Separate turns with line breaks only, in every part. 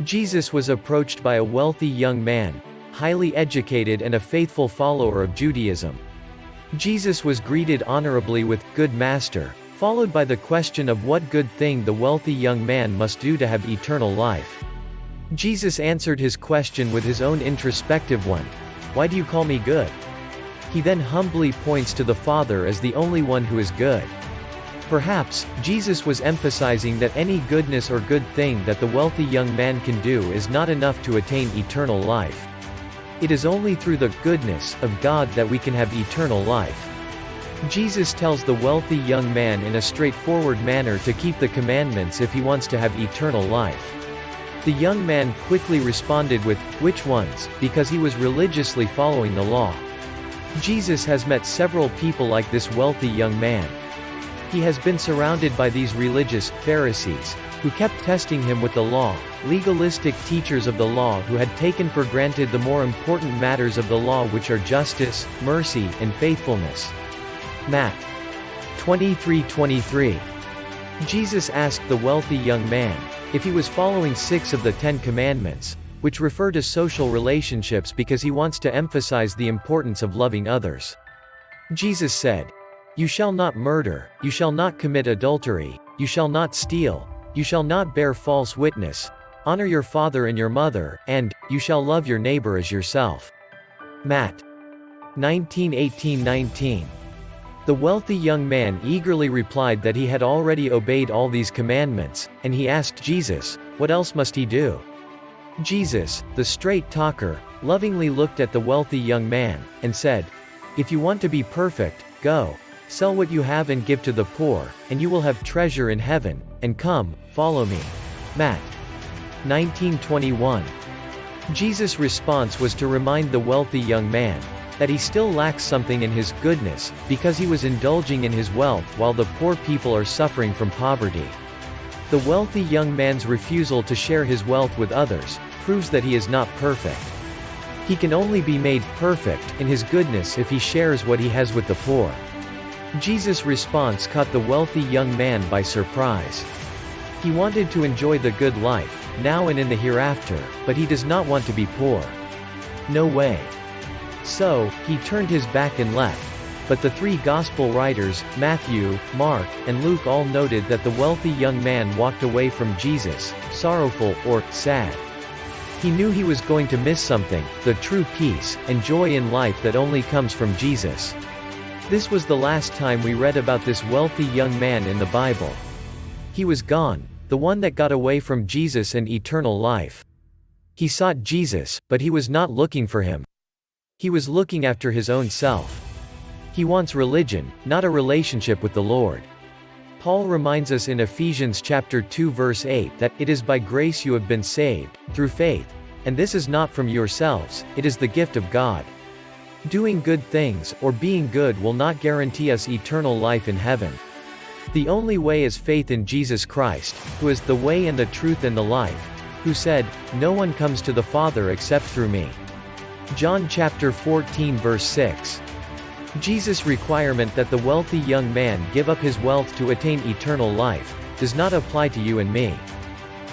Jesus was approached by a wealthy young man, highly educated and a faithful follower of Judaism. Jesus was greeted honorably with, "Good Master," followed by the question of what good thing the wealthy young man must do to have eternal life. Jesus answered his question with his own introspective one, "Why do you call me good?" He then humbly points to the Father as the only one who is good. Perhaps, Jesus was emphasizing that any goodness or good thing that the wealthy young man can do is not enough to attain eternal life. It is only through the goodness of God that we can have eternal life. Jesus tells the wealthy young man in a straightforward manner to keep the commandments if he wants to have eternal life. The young man quickly responded with, "Which ones?" because he was religiously following the law. Jesus has met several people like this wealthy young man. He has been surrounded by these religious Pharisees, who kept testing him with the law, legalistic teachers of the law who had taken for granted the more important matters of the law, which are justice, mercy, and faithfulness. Matt 23:23. Jesus asked the wealthy young man if he was following 6 of the 10 commandments, which refer to social relationships, because he wants to emphasize the importance of loving others. Jesus said, "You shall not murder, you shall not commit adultery, you shall not steal, you shall not bear false witness, honor your father and your mother, and, you shall love your neighbor as yourself." Matt 19:18-19. The wealthy young man eagerly replied that he had already obeyed all these commandments, and he asked Jesus, "What else must he do?" Jesus, the straight talker, lovingly looked at the wealthy young man, and said, "If you want to be perfect, go, sell what you have and give to the poor, and you will have treasure in heaven, and come, follow me." Matt 19:21. Jesus' response was to remind the wealthy young man that he still lacks something in his goodness, because he was indulging in his wealth while the poor people are suffering from poverty. The wealthy young man's refusal to share his wealth with others proves that he is not perfect. He can only be made perfect in his goodness if he shares what he has with the poor. Jesus' response caught the wealthy young man by surprise. He wanted to enjoy the good life, now and in the hereafter, but he does not want to be poor. No way. So, he turned his back and left. But the 3 gospel writers, Matthew, Mark, and Luke, all noted that the wealthy young man walked away from Jesus, sorrowful, or sad. He knew he was going to miss something, the true peace and joy in life that only comes from Jesus. This was the last time we read about this wealthy young man in the Bible. He was gone, the one that got away from Jesus and eternal life. He sought Jesus, but he was not looking for him. He was looking after his own self. He wants religion, not a relationship with the Lord. Paul reminds us in Ephesians chapter 2 verse 8 that it is by grace you have been saved, through faith, and this is not from yourselves, it is the gift of God. Doing good things, or being good, will not guarantee us eternal life in heaven. The only way is faith in Jesus Christ, who is the way and the truth and the life, who said, "No one comes to the Father except through me." John chapter 14 verse 6. Jesus' requirement that the wealthy young man give up his wealth to attain eternal life does not apply to you and me.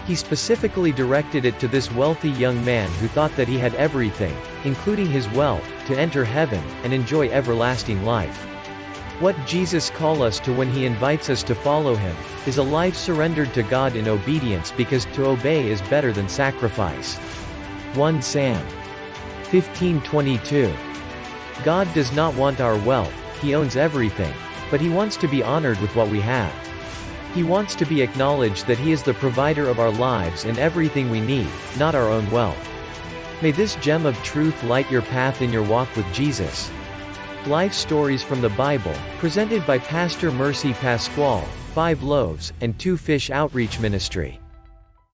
He specifically directed it to this wealthy young man who thought that he had everything, including his wealth, to enter heaven and enjoy everlasting life. What Jesus calls us to when he invites us to follow him is a life surrendered to God in obedience, because to obey is better than sacrifice. 1 Sam 15:22. God does not want our wealth, he owns everything, but he wants to be honored with what we have. He wants to be acknowledged that he is the provider of our lives and everything we need, not our own wealth. May this gem of truth light your path in your walk with Jesus. Life stories from the Bible, presented by Pastor Mercy Pascual, 5 Loaves and 2 Fish Outreach Ministry.